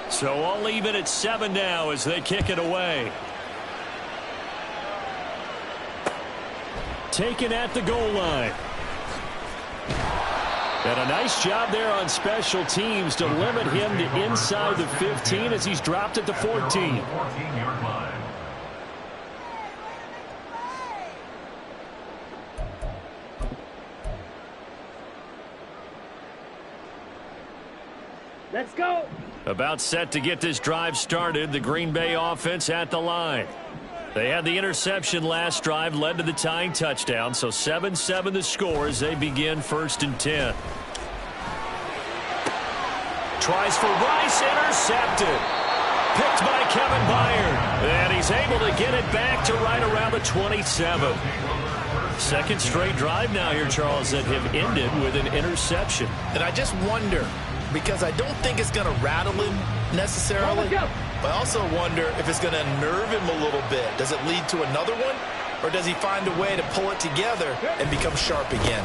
So all even at 7 now as they kick it away. Taken at the goal line. And a nice job there on special teams to limit him to inside the 15 as he's dropped at the 14. Let's go. About set to get this drive started. The Green Bay offense at the line. They had the interception last drive, led to the tying touchdown. So 7-7 the score as they begin 1st and 10. Tries for Rice, intercepted. Picked by Kevin Byard. And he's able to get it back to right around the 27. Second straight drive now here, Charles, that have ended with an interception. And I just wonder, because I don't think it's going to rattle him necessarily, but I also wonder if it's going to unnerve him a little bit. Does it lead to another one, or does he find a way to pull it together and become sharp again?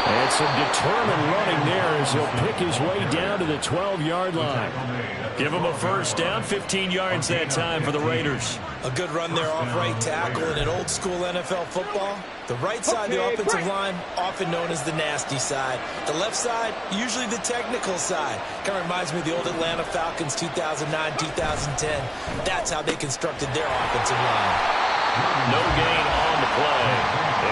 And some determined running there as he'll pick his way down to the 12-yard line. Give him a first down, 15 yards that time for the Raiders. A good run there off right tackle in an old-school NFL football. The right side of the offensive line, often known as the nasty side. The left side, usually the technical side. Kind of reminds me of the old Atlanta Falcons 2009, 2010. That's how they constructed their offensive line. No gain on the play,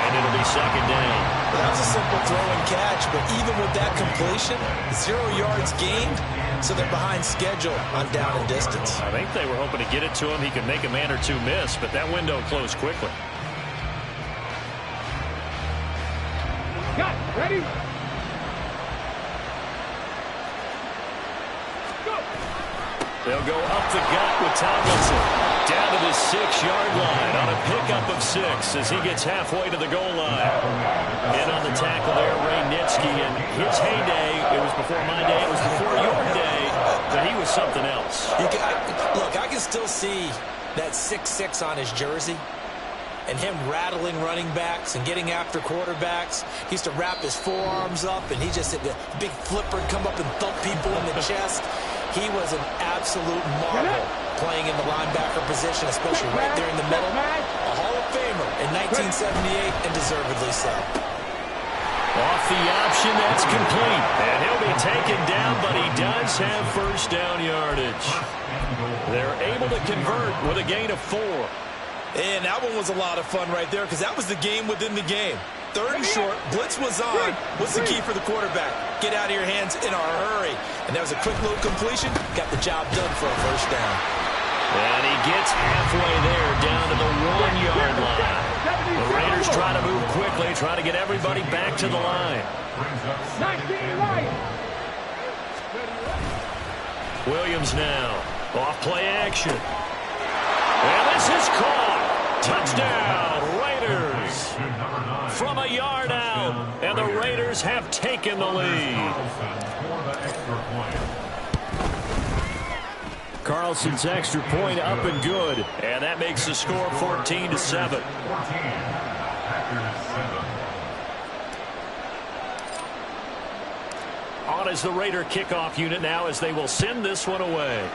and it'll be second down. Well, that was a simple throw and catch, but even with that completion, 0 yards gained, so they're behind schedule on down and distance. I think they were hoping to get it to him. He could make a man or two miss, but that window closed quickly. Got ready. Go. They'll go up the gut with Tomlinson. Down to the 6-yard line on a pickup of 6 as he gets halfway to the goal line. In on the tackle there, Ray Nitschke. In his heyday, it was before my day, it was before your day, but he was something else. Look, I can still see that 6'6" on his jersey and him rattling running backs and getting after quarterbacks. He used to wrap his forearms up, and he just had the big flipper come up and thump people in the chest. He was an absolute marvel playing in the linebacker position, especially right there in the middle. A Hall of Famer in 1978, and deservedly so. Off the option, that's complete. And he'll be taken down, but he does have first down yardage. They're able to convert with a gain of 4. And that one was a lot of fun right there, because that was the game within the game. 3rd and short, blitz was on. What's the key for the quarterback? Get out of your hands in a hurry. And that was a quick little completion. Got the job done for a first down. And he gets halfway there, down to the 1-yard line. The Raiders try to move quickly, try to get everybody back to the line. Williams now, off play action. And this is caught. Touchdown, Raiders. From a yard out, and the Raiders have taken the lead. Carlson's extra point up and good, and that makes the score 14-7. On is the Raider kickoff unit now as they will send this one away.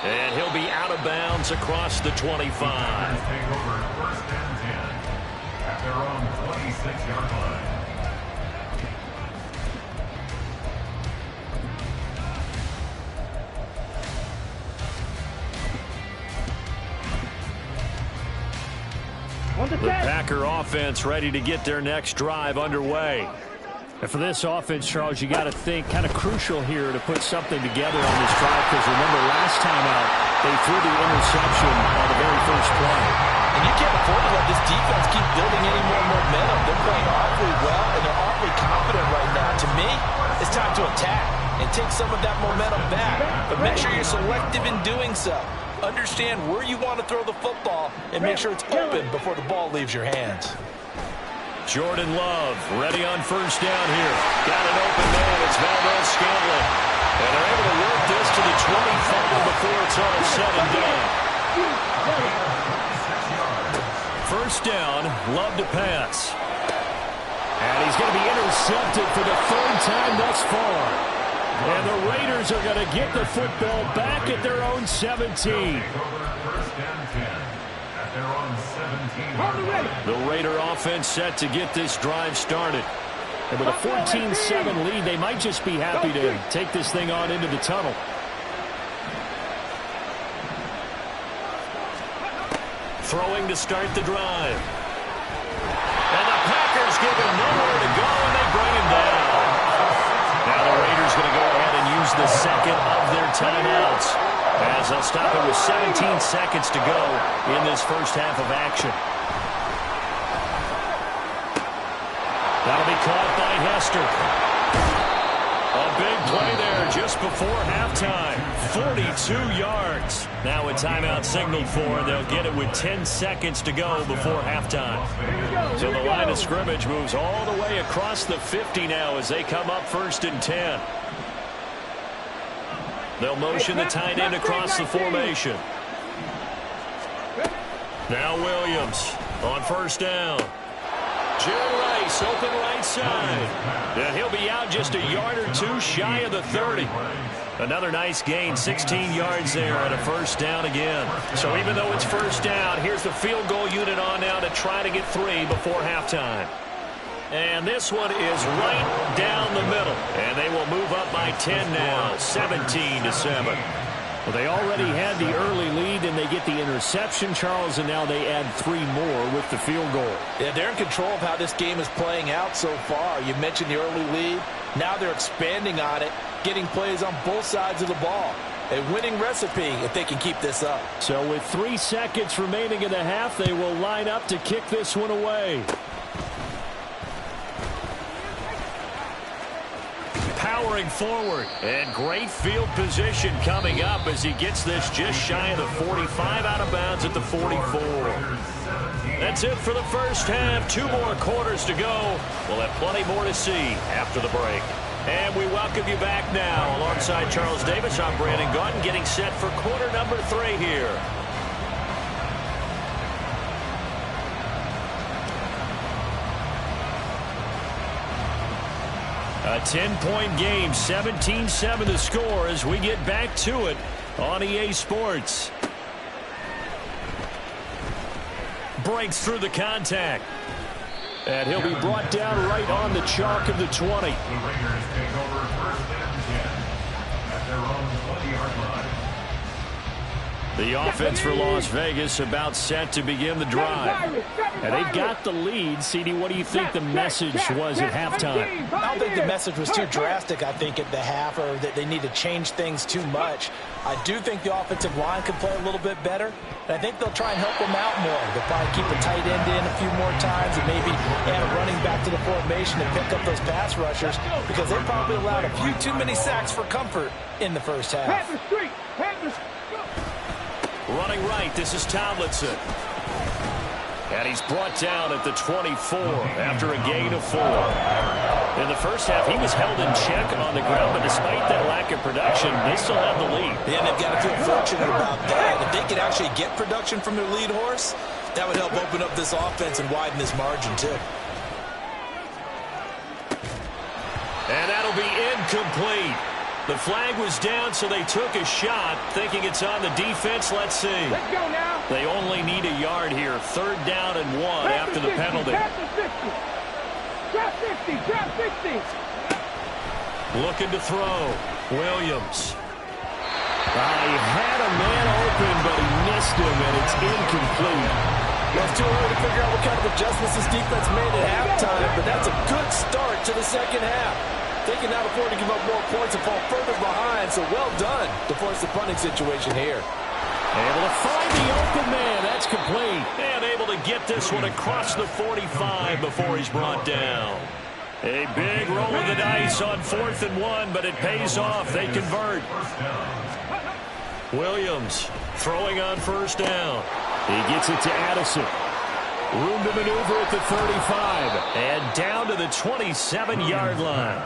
And he'll be out of bounds across the 25. Take over 1st and 10 at their own 26-yard line. The Packer offense ready to get their next drive underway. And for this offense, Charles, you got to think kind of crucial here to put something together on this drive, because remember last time out they threw the interception on the very first play. And you can't afford to let this defense keep building any more momentum. They're playing awfully well, and they're awfully confident right now. To me, it's time to attack and take some of that momentum back. But make sure you're selective in doing so. Understand where you want to throw the football and make sure it's open before the ball leaves your hands. Jordan Love ready on first down here. Got an open man. It's Valdes-Scantling. And they're able to work this to the 25 before it's all said and done. First down, Love to pass. And he's going to be intercepted for the third time thus far. And the Raiders are going to get the football back at their own 17. First and 10 at their own 17. The Raider offense set to get this drive started. And with a 14-7 lead, they might just be happy to take this thing on into the tunnel. Throwing to start the drive. And the Packers give him nowhere to go, and they bring him down. Now the Raiders going to go ahead and use the second of their timeouts, as they'll stop it with 17 seconds to go in this first half of action. That'll be caught by Hester. A big play there just before halftime. 42 yards. Now a timeout signaled for, and they'll get it with 10 seconds to go before halftime. So the line of scrimmage moves all the way across the 50 now as they come up first and 10. They'll motion the tight end across the formation. Now Williams on first down. Jerry Rice, open right side. And he'll be out just a yard or two shy of the 30. Another nice gain, 16 yards there, and a first down again. So even though it's first down, here's the field goal unit on now to try to get 3 before halftime. And this one is right down the middle. And they will move up by 10 now, 17-7. Well, they already had the early lead, and they get the interception, Charles, and now they add 3 more with the field goal. Yeah, they're in control of how this game is playing out so far. You mentioned the early lead. Now they're expanding on it, getting plays on both sides of the ball. A winning recipe if they can keep this up. So with 3 seconds remaining in the half, they will line up to kick this one away. Powering forward, and great field position coming up as he gets this just shy of the 45, out of bounds at the 44. That's it for the first half. 2 more quarters to go. We'll have plenty more to see after the break. And we welcome you back now. Alongside Charles Davis, I'm Brandon Gaudin, getting set for quarter number 3 here. A 10-point game, 17-7 the score as we get back to it on EA Sports. Breaks through the contact. And he'll be brought down right on the chalk of the 20. The Raiders take over first and 10 at their own 20-yard line. The offense for Las Vegas about set to begin the drive. And they've got the lead. CD, what do you think the message was at halftime? I don't think the message was too drastic, I think, at the half, or that they need to change things too much. I do think the offensive line can play a little bit better, and I think they'll try and help them out more. They'll probably keep a tight end in a few more times and maybe add a running back to the formation and pick up those pass rushers, because they probably allowed a few too many sacks for comfort in the first half. Running right, this is Tomlinson. And he's brought down at the 24 after a gain of 4. In the first half, he was held in check on the ground, but despite that lack of production, they still have the lead. Yeah, and they've got to feel fortunate about that. If they could actually get production from their lead horse, that would help open up this offense and widen this margin, too. And that'll be incomplete. The flag was down, so they took a shot, thinking it's on the defense. Let's see. Let's go now. They only need a yard here. 3rd down and 1 after the penalty. Drop 50, drop 50. Looking to throw. Williams. He had a man open, but he missed him, and it's incomplete. Well, it's too early to figure out what kind of adjustments this defense made at halftime, but that's a good start to the second half. They can now afford to give up more points and fall further behind, so well done to force the punting situation here. Able to find the open man. That's complete. And able to get this one across the 45 before he's brought down. A big roll of the dice on 4th and 1, but it pays off. They convert. Williams throwing on first down. He gets it to Addison. Room to maneuver at the 35. And down to the 27-yard line.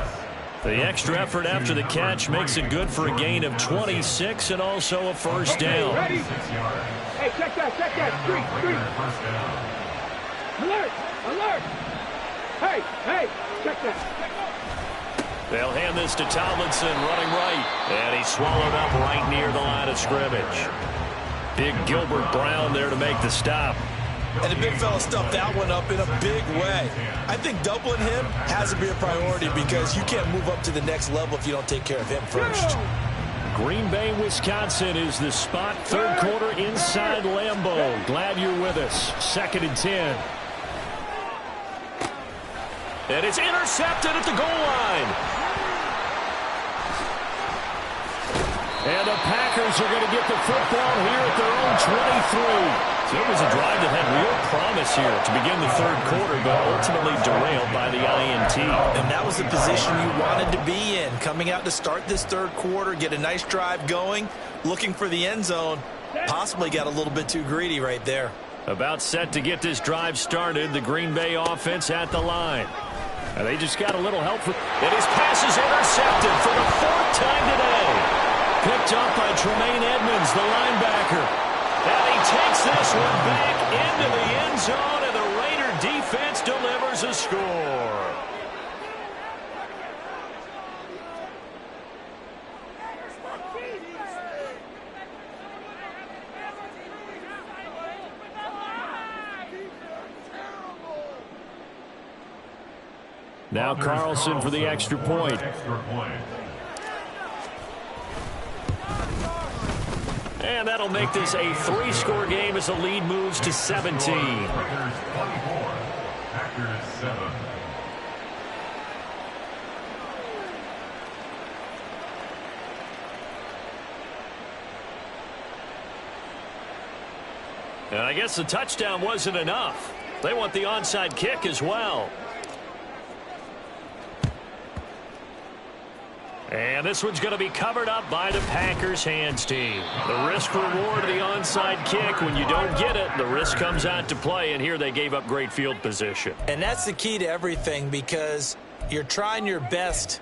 The extra effort after the catch makes it good for a gain of 26 and also a first down. Ready? Hey, check that. Street. First down. Alert. Hey, check that. They'll hand this to Tomlinson, running right. And he's swallowed up right near the line of scrimmage. Big Gilbert Brown there to make the stop. And the big fella stuffed that one up in a big way. I think doubling him has to be a priority because you can't move up to the next level if you don't take care of him first. Green Bay, Wisconsin is the spot. Third quarter inside Lambeau. Glad you're with us. 2nd and 10. And it's intercepted at the goal line. And the Packers are going to get the football here at their own 23. So it was a drive that had real promise here to begin the third quarter, but ultimately derailed by the INT. And that was the position you wanted to be in. Coming out to start this third quarter, get a nice drive going, looking for the end zone. Possibly got a little bit too greedy right there. About set to get this drive started, the Green Bay offense at the line. And they just got a little help. And his pass is intercepted for the 4th time today. Picked up by Tremaine Edmonds, the linebacker. And he takes this one back into the end zone, and the Raider defense delivers a score. Now Carlson for the extra point. And that'll make this a 3-score game as the lead moves to 17. Packers 24, Packers 7. And I guess the touchdown wasn't enough. They want the onside kick as well. And this one's going to be covered up by the Packers hands team. The risk reward of the onside kick. When you don't get it, the risk comes out to play, and here they gave up great field position. And that's the key to everything because you're trying your best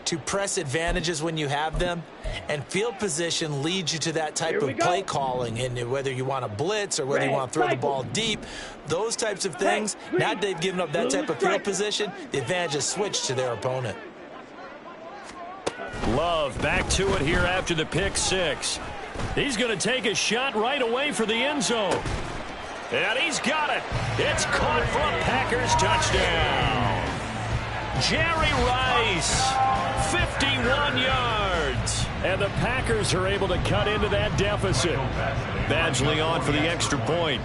to press advantages when you have them, and field position leads you to that type of play calling, and whether you want to blitz or whether you want to throw the ball deep, those types of things. Now that they've given up that type of field position, the advantage is switched to their opponent. Love back to it here after the pick 6. He's going to take a shot right away for the end zone. And he's got it. It's caught for a Packers touchdown. Jerry Rice, 51 yards. And the Packers are able to cut into that deficit. Badgley on for the extra point.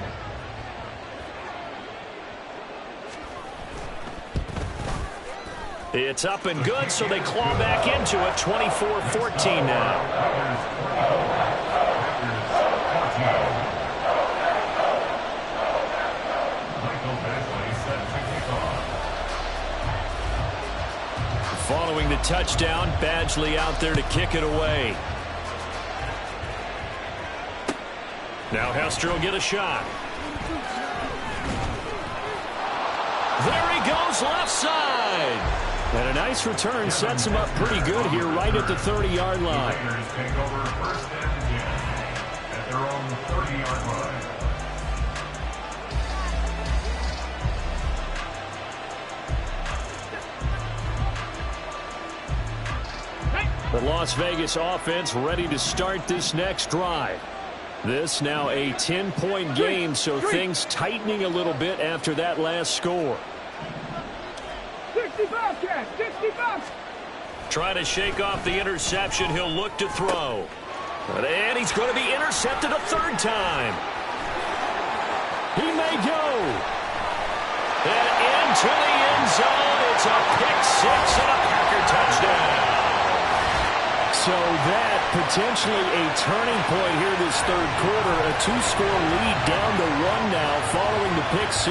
It's up and good, so they claw back into it, 24-14 now. Following the touchdown, Badgley out there to kick it away. Now Hester will get a shot. There he goes, left side. And a nice return sets him up pretty good here right at the 30-yard line. Take over 1st and 10 at their own 30-yard line. The Las Vegas offense ready to start this next drive. This now a 10-point game, so things tightening a little bit after that last score. 65, Cat, 65. Trying to shake off the interception. He'll look to throw. And he's going to be intercepted a 3rd time. He may go. And into the end zone. It's a pick 6 and a Packer touchdown. So that potentially a turning point here this third quarter. A 2-score lead down to 1 now following the pick 6.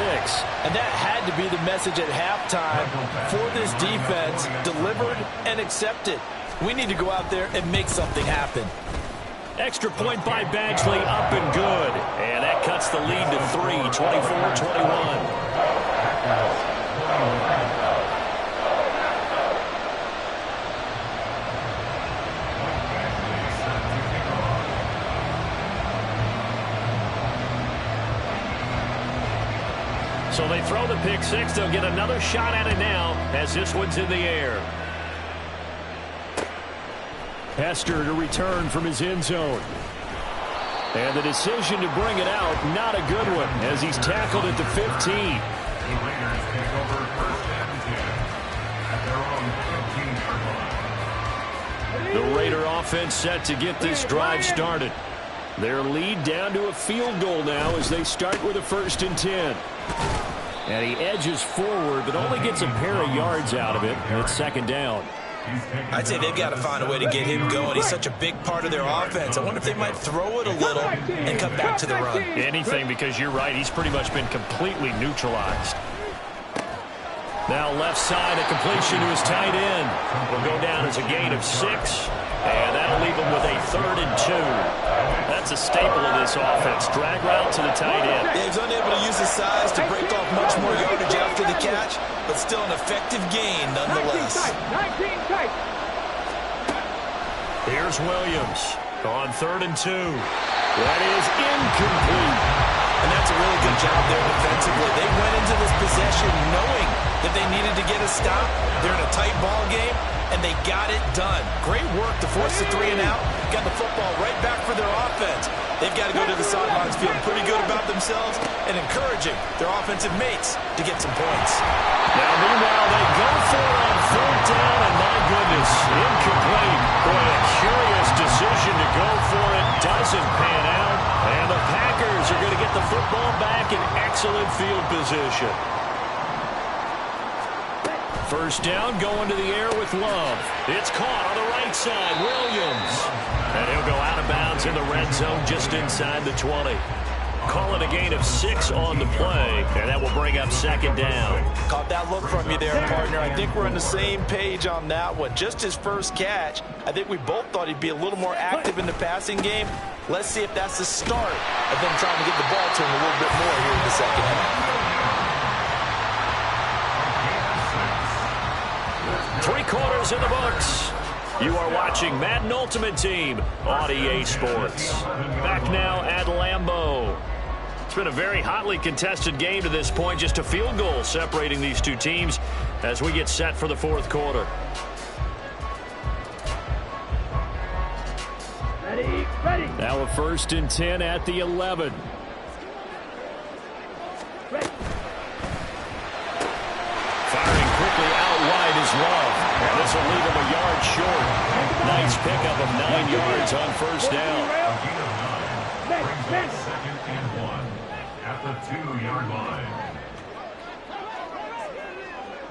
And that had to be the message at halftime for this defense. Delivered and accepted. We need to go out there and make something happen. Extra point by Badgley, up and good. And that cuts the lead to 3, 24-21. So they throw the pick six. They'll get another shot at it now as this one's in the air. Hester to return from his end zone. And the decision to bring it out, not a good one, as he's tackled at the 15. The Raiders take over first and 10 at their own 15-yard line. The Raider offense set to get this drive started. Their lead down to a field goal now as they start with a 1st and 10. And he edges forward, but only gets a pair of yards out of it. It's 2nd down. I'd say they've got to find a way to get him going. He's such a big part of their offense. I wonder if they might throw it a little and come back to the run. Anything, because you're right. He's pretty much been completely neutralized. Now left side, a completion to his tight end. Will go down as a gain of 6. And that'll leave him with a 3rd and 2. That's a staple of this offense. Drag route to the tight end. Yeah, he's unable to use his size to break off much more yardage after the catch, but still an effective gain nonetheless. 19 tight. Here's Williams on 3rd and 2. That is incomplete. And that's a really good job there defensively. They went into this possession knowing that they needed to get a stop. They're in a tight ball game, and they got it done. Great work to force the 3 and out. Got the football right back for their offense. They've got to go to the sidelines feeling pretty good about themselves and encouraging their offensive mates to get some points. Now, meanwhile, they go for it on 4th down, and my goodness, incomplete. Boy, a curious decision to go for it. Doesn't pan out. And the Packers are going to get the football back in excellent field position. 1st down, going to the air with Love. It's caught on the right side, Williams. And he'll go out of bounds in the red zone just inside the 20. Call it a gain of 6 on the play, and that will bring up 2nd down. Caught that look from you there, partner. I think we're on the same page on that one. Just his first catch. I think we both thought he'd be a little more active in the passing game. Let's see if that's the start of them trying to get the ball to him a little bit more here in the 2nd half. 3 quarters in the books. You are watching Madden Ultimate Team on EA Sports. Back now at Lambeau. It's been a very hotly contested game to this point. Just a field goal separating these two teams as we get set for the 4th quarter. Ready. Now a 1st and 10 at the 11. Ready. Firing quickly out wide is Love. And this will leave him a yard short. Nice pickup of 9 yards on 1st down. Brings up 2nd and 1 at the 2-yard line.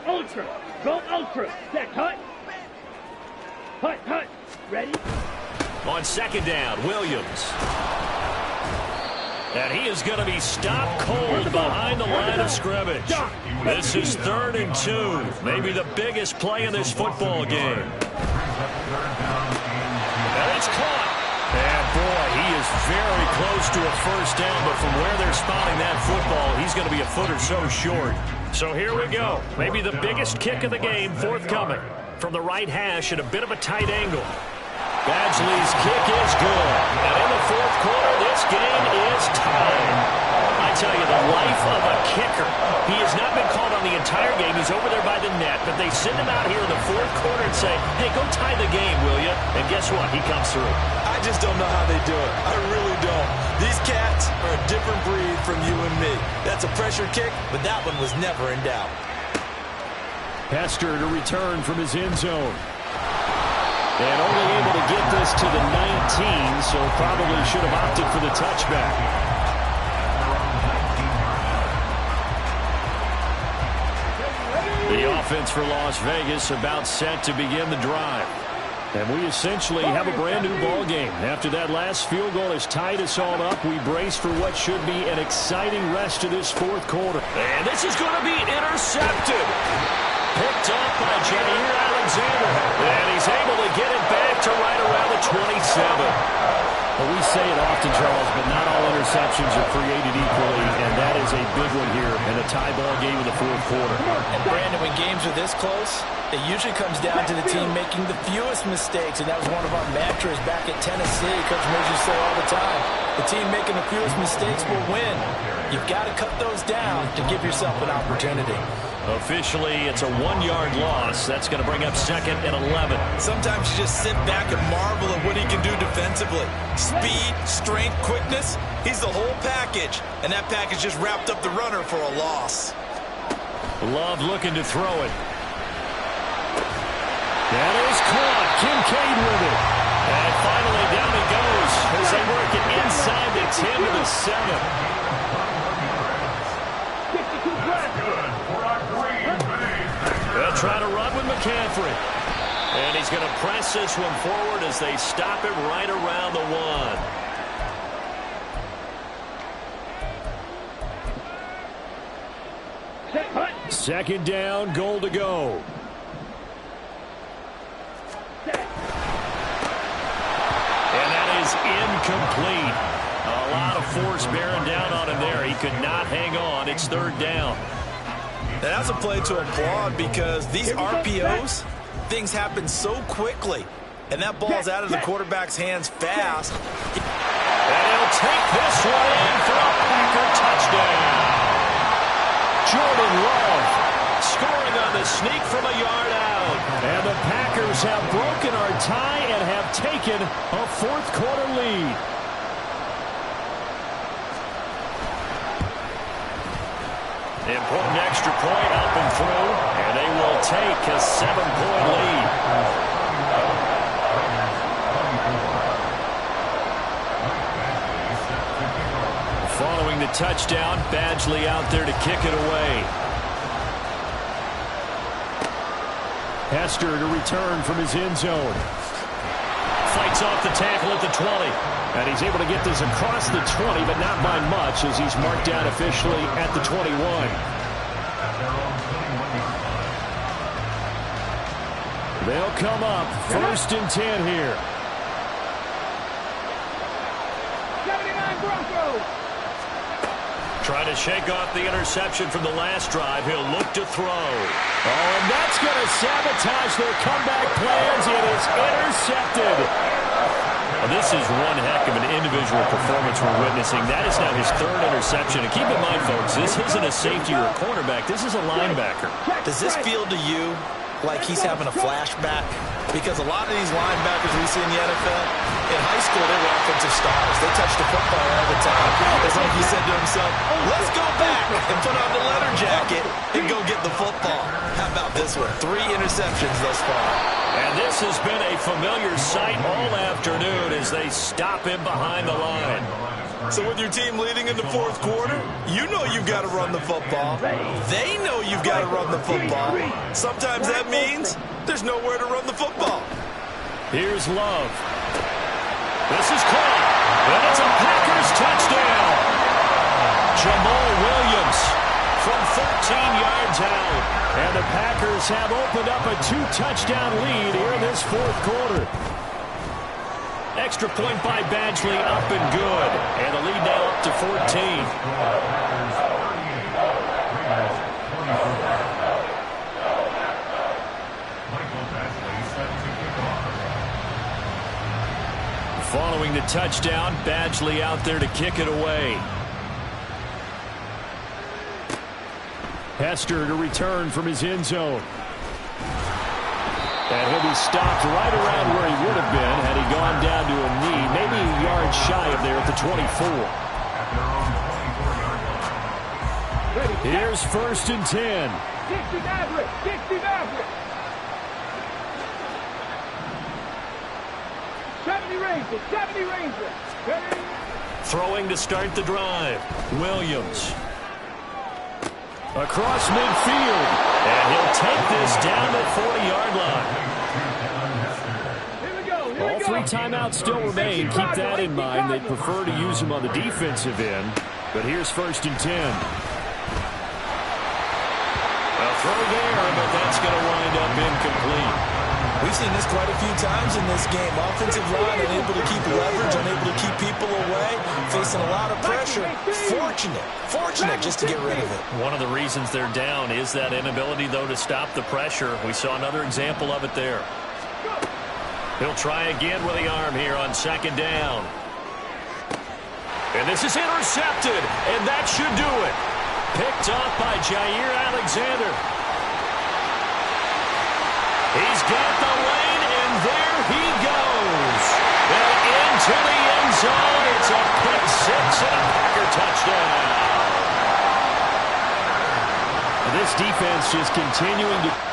Ultra. Go ultra. Set. Hut. Hut. Ready. On 2nd down, Williams. And he is going to be stopped cold behind the line of scrimmage. This is 3rd and 2. Maybe the biggest play in this football game. And it's caught. And boy, he is very close to a 1st down, but from where they're spotting that football, he's going to be a foot or so short. So here we go. Maybe the biggest kick of the game forthcoming. From the right hash at a bit of a tight angle. Badgley's kick is good. And in the 4th quarter, this game is tied. I tell you, the life of a kicker. He has not been called on the entire game. He's over there by the net, but they send him out here in the 4th quarter and say, hey, go tie the game, will you? And guess what? He comes through. I just don't know how they do it. I really don't. These cats are a different breed from you and me. That's a pressure kick, but that one was never in doubt. Hester to return from his end zone. And only able to get this to the 19, so probably should have opted for the touchback. The offense for Las Vegas about set to begin the drive. And we essentially have a brand new ball game. After that last field goal has tied us all up, we brace for what should be an exciting rest of this 4th quarter. And this is going to be intercepted. Picked up by Jair Alexander. And he's able to get it back to right around the 27. But we say it often, Charles, but not all interceptions are created equally, and that is a big one here in a tie ball game in the fourth quarter. And Brandon, when games are this close, it usually comes down to the team making the fewest mistakes, and that was one of our mantras back at Tennessee. Coach Mills used to say all the time, the team making the fewest mistakes will win. You've got to cut those down to give yourself an opportunity. Officially, it's a 1-yard loss. That's going to bring up 2nd and 11. Sometimes you just sit back and marvel at what he can do defensively. Speed, strength, quickness, he's the whole package. And that package just wrapped up the runner for a loss. Love looking to throw it. That is caught. Kincaid with it. And finally down he goes as they work it inside the 10 to the 7. They'll try to run with McCaffrey. And he's going to press this one forward as they stop it right around the 1. Second down, goal to go. And that is incomplete. A lot of force bearing down on him there. He could not hang on. It's 3rd down. And that's a play to applaud because these RPOs, things happen so quickly. And that ball's out of the quarterback's hands fast. And he'll take this one in for a Packer touchdown. Jordan Love scoring on the sneak from a yard out. And the Packers have broken our tie and have taken a fourth quarter lead. Important extra point up and through, and they will take a 7-point lead. Following the touchdown, Badgley out there to kick it away. Hester to return from his end zone. Fights off the tackle at the 20. And he's able to get this across the 20, but not by much as he's marked down officially at the 21. They'll come up 1st and 10 here. 79 Broncos. Trying to shake off the interception from the last drive. He'll look to throw. Oh, and that's going to sabotage their comeback plans. It is intercepted. Well, this is one heck of an individual performance we're witnessing. That is now his 3rd interception. And keep in mind, folks, this isn't a safety or a cornerback. This is a linebacker. Does this feel to you like he's having a flashback? Because a lot of these linebackers we see in the NFL, in high school, they were offensive stars. They touched the football all the time. It's like he said to himself, let's go back and put on the leather jacket and go get the football. How about this one? 3 interceptions thus far. And this has been a familiar sight all afternoon as they stop him behind the line. So with your team leading in the fourth quarter, you know you've got to run the football. They know you've got to run the football. Sometimes that means there's nowhere to run the football. Here's Love. This is caught. And it's a Packers touchdown. Jamal Williams from 13 yards out. And the Packers have opened up a 2-touchdown lead here in this fourth quarter. Extra point by Badgley, up and good. And the lead now up to 14. Following the touchdown, Badgley out there to kick it away. Hester to return from his end zone. And he'll be stopped right around where he would have been had he gone down to a knee, maybe a yard shy of there at the 24. Here's 1st and 10. 60 Maverick. 60 Maverick. 70 Rangers. 70 Rangers. Throwing to start the drive. Williams. Across midfield. And he'll take this down the 40-yard line. All 3 timeouts still remain. Keep that in mind. They prefer to use them on the defensive end. But here's 1st and 10. A throw there, but that's going to wind up incomplete. We've seen this quite a few times in this game. Offensive line unable to keep leverage, unable to keep people Fortunate just to get rid of it. One of the reasons they're down is that inability, though, to stop the pressure. We saw another example of it there. He'll try again with the arm here on second down. And this is intercepted, and that should do it. Picked off by Jair Alexander. He's got the lane, and there he goes. And into the end zone. It's a pick six and a Packer touchdown. This defense just continuing to